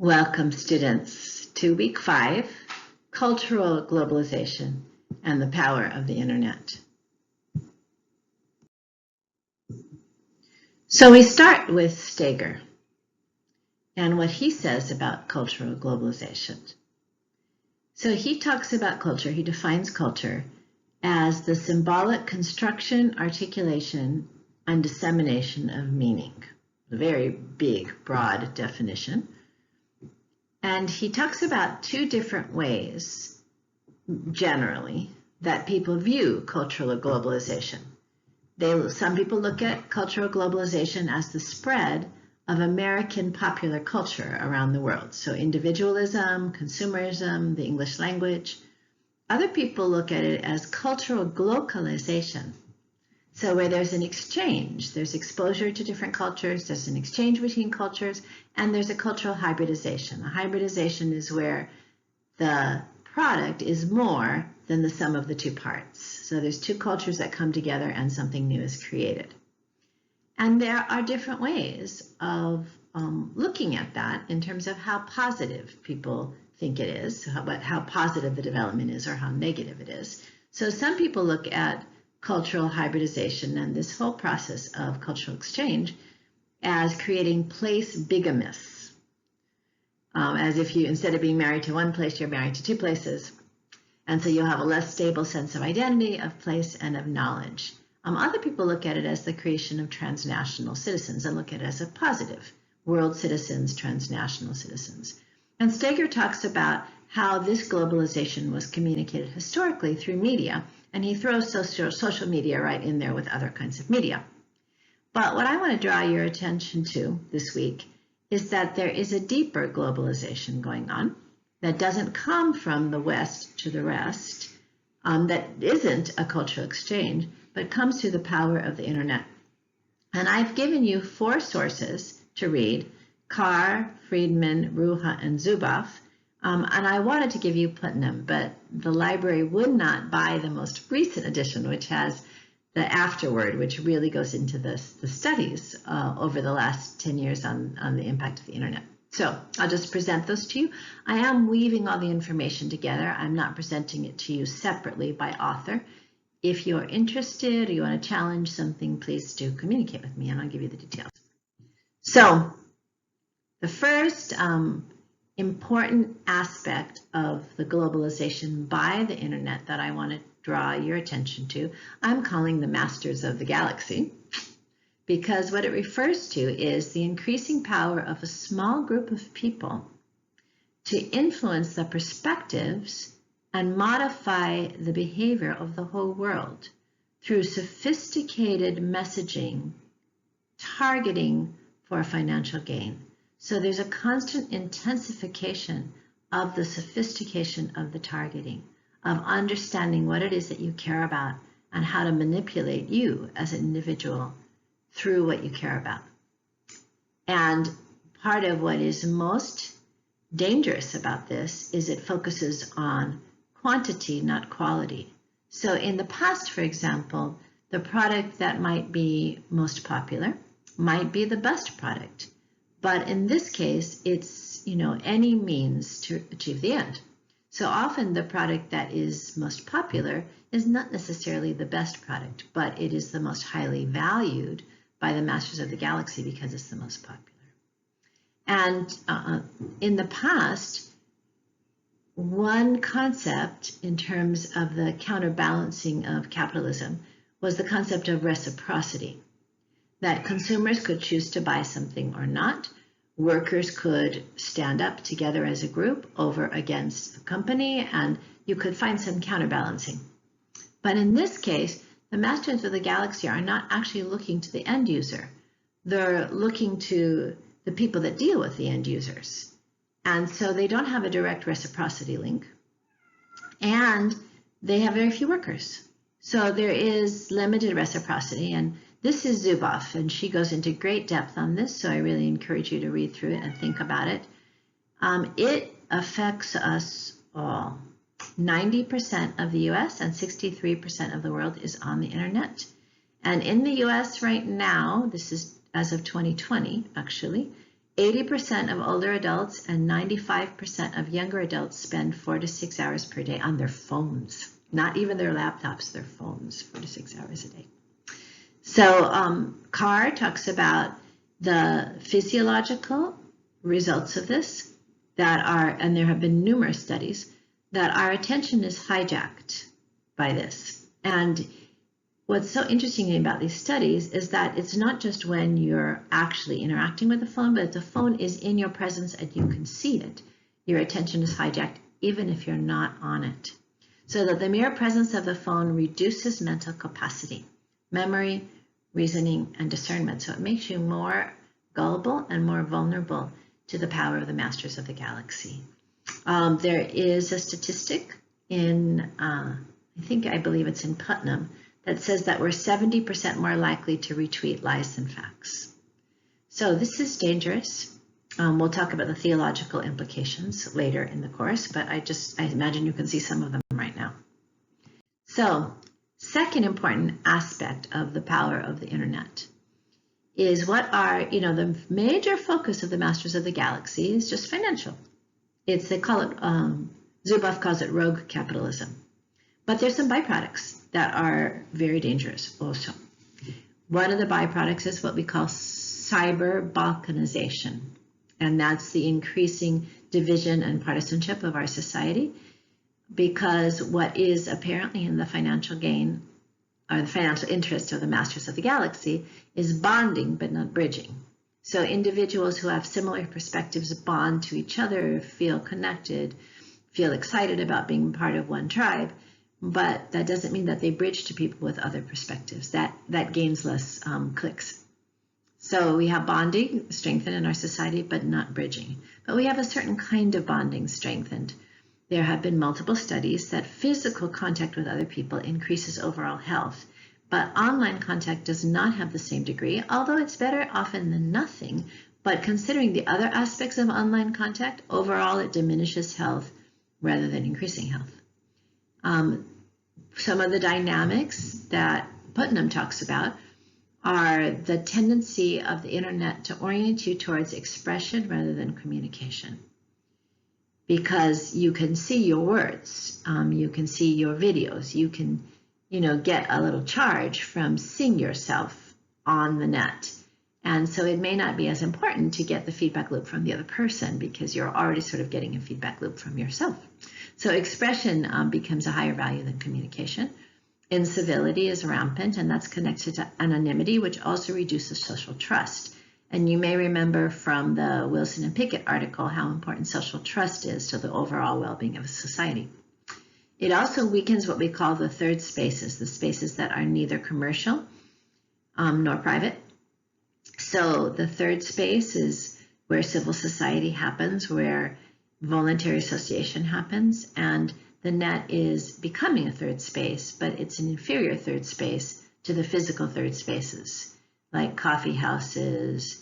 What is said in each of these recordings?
Welcome, students, to week 5, Cultural Globalization and the Power of the Internet. So we start with Steger and what he says about cultural globalization. So he talks about culture, he defines culture as the symbolic construction, articulation, and dissemination of meaning. A very big, broad definition. And he talks about two different ways, generally, that people view cultural globalization. Some people look at cultural globalization as the spread of American popular culture around the world. So individualism, consumerism, the English language. Other people look at it as cultural globalization. So where there's an exchange, there's exposure to different cultures, there's an exchange between cultures, and there's a cultural hybridization. A hybridization is where the product is more than the sum of the two parts. So there's two cultures that come together and something new is created. And there are different ways of looking at that in terms of how positive people think it is, how positive the development is or how negative it is. So some people look at cultural hybridization and this whole process of cultural exchange as creating place bigamists, as if you, instead of being married to one place, you're married to two places. And so you'll have a less stable sense of identity, of place, and of knowledge. Other people look at it as the creation of transnational citizens and look at it as a positive, world citizens, transnational citizens. And Steger talks about how this globalization was communicated historically through media, and he throws social media right in there with other kinds of media. But what I want to draw your attention to this week is that there is a deeper globalization going on that doesn't come from the West to the rest, that isn't a cultural exchange, but comes through the power of the internet. And I've given you 4 sources to read: Carr, Friedman, Ruha, and Zuboff. And I wanted to give you Putnam, but the library would not buy the most recent edition, which has the afterword, which really goes into the studies over the last 10 years on the impact of the internet. So I'll just present those to you. I am weaving all the information together. I'm not presenting it to you separately by author. If you're interested or you want to challenge something, please do communicate with me and I'll give you the details. So the first important aspect of the globalization by the internet that I want to draw your attention to, I'm calling the masters of the galaxy, because what it refers to is the increasing power of a small group of people to influence the perspectives and modify the behavior of the whole world through sophisticated messaging, targeting for financial gain. So there's a constant intensification of the sophistication of the targeting, of understanding what it is that you care about and how to manipulate you as an individual through what you care about. And part of what is most dangerous about this is it focuses on quantity, not quality. So in the past, for example, the product that might be most popular might be the best product. But in this case, it's, any means to achieve the end. So often the product that is most popular is not necessarily the best product, but it is the most highly valued by the masters of the galaxy because it's the most popular. And in the past, one concept in terms of the counterbalancing of capitalism was the concept of reciprocity, that consumers could choose to buy something or not. Workers could stand up together as a group over against the company, and you could find some counterbalancing. But in this case, the masters of the galaxy are not actually looking to the end user. They're looking to the people that deal with the end users. And so they don't have a direct reciprocity link. And they have very few workers. So there is limited reciprocity. And this is Zuboff, and she goes into great depth on this, so I really encourage you to read through it and think about it. It affects us all. 90% of the US and 63% of the world is on the internet. And in the US right now, this is as of 2020, actually, 80% of older adults and 95% of younger adults spend 4 to 6 hours per day on their phones, not even their laptops, their phones, 4 to 6 hours a day. So Carr talks about the physiological results of this that are, and there have been numerous studies, that our attention is hijacked by this. And what's so interesting about these studies is that it's not just when you're actually interacting with the phone, but the phone is in your presence and you can see it. Your attention is hijacked even if you're not on it. So that the mere presence of the phone reduces mental capacity, memory, reasoning, and discernment. So it makes you more gullible and more vulnerable to the power of the masters of the galaxy. There is a statistic in, I believe it's in Putnam, that says that we're 70% more likely to retweet lies than facts. So this is dangerous. We'll talk about the theological implications later in the course, but I imagine you can see some of them right now. So, second important aspect of the power of the internet is what are, the major focus of the Masters of the Galaxy is just financial. They call it, Zuboff calls it rogue capitalism. But there's some byproducts that are very dangerous also. One of the byproducts is what we call cyber balkanization, and that's the increasing division and partisanship of our society, because what is apparently in the financial gain or the financial interest of the Masters of the Galaxy is bonding but not bridging. So individuals who have similar perspectives bond to each other, feel connected, feel excited about being part of one tribe, but that doesn't mean that they bridge to people with other perspectives. That gains less clicks. So we have bonding strengthened in our society, but not bridging. But we have a certain kind of bonding strengthened. There have been multiple studies that physical contact with other people increases overall health, but online contact does not have the same degree, although it's better often than nothing. But considering the other aspects of online contact, overall it diminishes health rather than increasing health. Some of the dynamics that Putnam talks about are the tendency of the internet to orient you towards expression rather than communication. Because you can see your words, you can see your videos, you can, get a little charge from seeing yourself on the net. And so it may not be as important to get the feedback loop from the other person because you're already sort of getting a feedback loop from yourself. So expression becomes a higher value than communication. Incivility is rampant, and that's connected to anonymity, which also reduces social trust. And you may remember from the Wilson and Pickett article how important social trust is to the overall well-being of a society. It also weakens what we call the third spaces, the spaces that are neither commercial nor private. So the third space is where civil society happens, where voluntary association happens, and the net is becoming a third space, but it's an inferior third space to the physical third spaces, like coffee houses,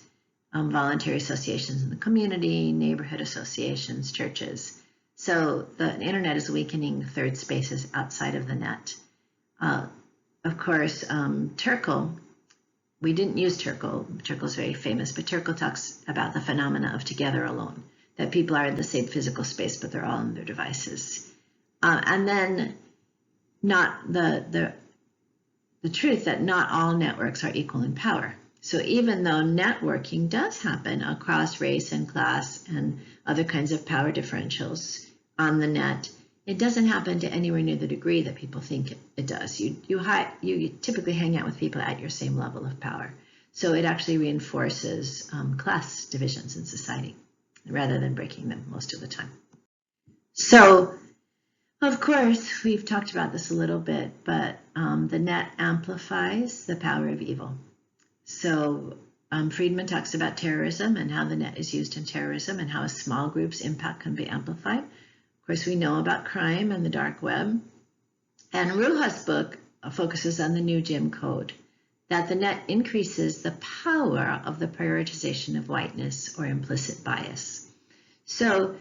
voluntary associations in the community, neighborhood associations, churches. So the internet is weakening third spaces outside of the net. Of course, Turkle, we didn't use Turkle. Turkle's very famous, but Turkle talks about the phenomena of together alone, that people are in the same physical space, but they're all on their devices. And then not the truth that not all networks are equal in power. So even though networking does happen across race and class and other kinds of power differentials on the net, it doesn't happen to anywhere near the degree that people think it does. You typically hang out with people at your same level of power. So it actually reinforces class divisions in society rather than breaking them most of the time. So, of course, we've talked about this a little bit, but the net amplifies the power of evil. So Friedman talks about terrorism and how the net is used in terrorism and how a small group's impact can be amplified. Of course, we know about crime and the dark web. And Ruha's book focuses on the new Jim Code, that the net increases the power of the prioritization of whiteness or implicit bias. So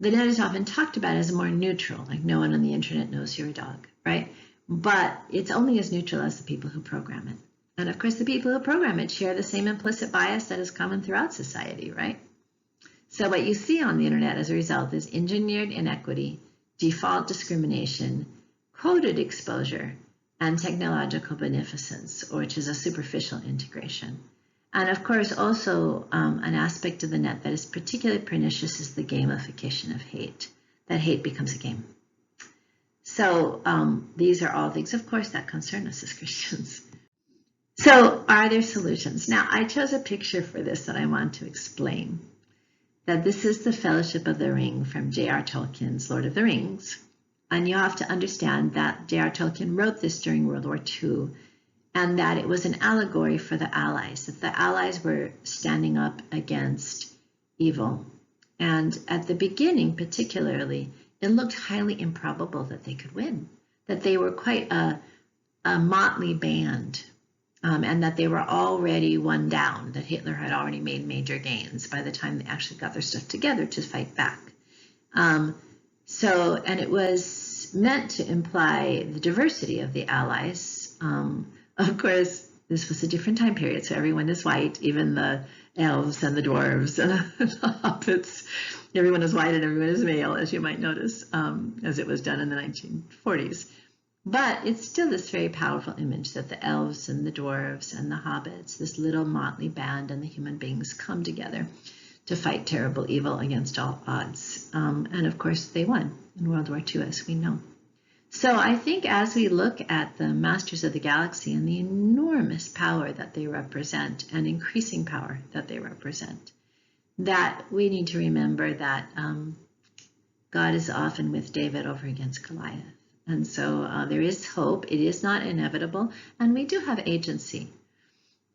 the net is often talked about as more neutral, like no one on the internet knows you're a dog, right? But it's only as neutral as the people who program it. And of course, the people who program it share the same implicit bias that is common throughout society, right? So what you see on the internet as a result is engineered inequity, default discrimination, coded exposure, and technological beneficence, which is a superficial integration. And of course, also an aspect of the net that is particularly pernicious is the gamification of hate, that hate becomes a game. So these are all things, of course, that concern us as Christians. So are there solutions? Now, I chose a picture for this that I want to explain. That this is the Fellowship of the Ring from J.R. Tolkien's Lord of the Rings. And you have to understand that J.R. Tolkien wrote this during World War II, and that it was an allegory for the Allies, that the Allies were standing up against evil. And at the beginning, particularly, it looked highly improbable that they could win, that they were quite a motley band. And that they were already one down, that Hitler had already made major gains by the time they actually got their stuff together to fight back. And it was meant to imply the diversity of the Allies. Of course, this was a different time period, so everyone is white, even the elves and the dwarves and the hobbits. Everyone is white and everyone is male, as you might notice, as it was done in the 1940s. But it's still this very powerful image that the elves and the dwarves and the hobbits, this little motley band, and the human beings come together to fight terrible evil against all odds. And of course, they won in World War II, as we know. So I think as we look at the Masters of the Galaxy and the enormous power that they represent and increasing power that they represent, that we need to remember that God is often with David over against Goliath. And so there is hope. It is not inevitable, and we do have agency.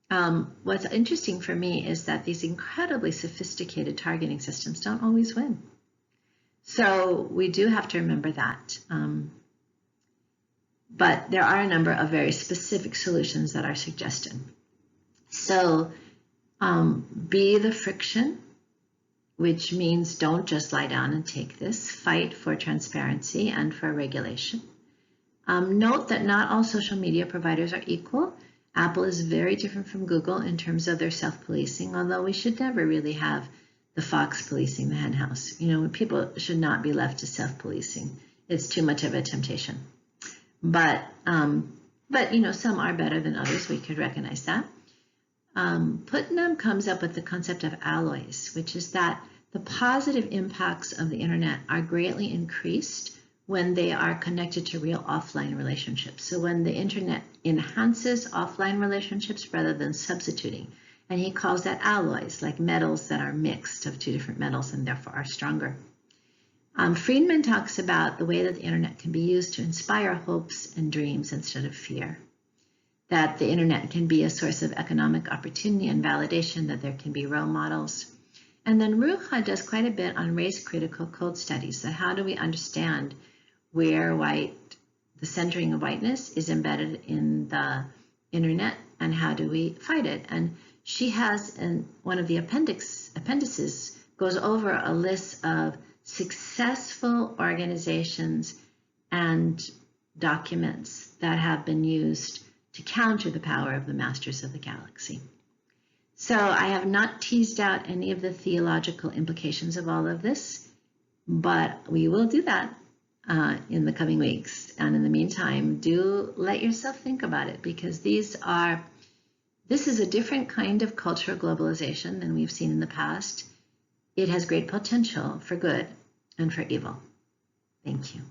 What's interesting for me is that these incredibly sophisticated targeting systems don't always win. So we do have to remember that. But there are a number of very specific solutions that are suggested. So be the friction, which means don't just lie down and take this. Fight for transparency and for regulation. Note that not all social media providers are equal. Apple is very different from Google in terms of their self-policing, although we should never really have the fox policing the hen house. You know, people should not be left to self-policing. It's too much of a temptation. But you know, some are better than others. We could recognize that. Putnam comes up with the concept of alloys, which is that the positive impacts of the internet are greatly increased when they are connected to real offline relationships. So when the internet enhances offline relationships rather than substituting. And he calls that alloys, like metals that are mixed of two different metals and therefore are stronger. Friedman talks about the way that the internet can be used to inspire hopes and dreams instead of fear. That the internet can be a source of economic opportunity and validation, that there can be role models. And then Ruha does quite a bit on race-critical code studies, that how do we understand where the centering of whiteness is embedded in the internet, and how do we fight it? And she has, in one of the appendices, goes over a list of successful organizations and documents that have been used to counter the power of the Masters of the Galaxy. So I have not teased out any of the theological implications of all of this, but we will do that in the coming weeks. And in the meantime, do let yourself think about it, because this is a different kind of cultural globalization than we've seen in the past. It has great potential for good and for evil. Thank you.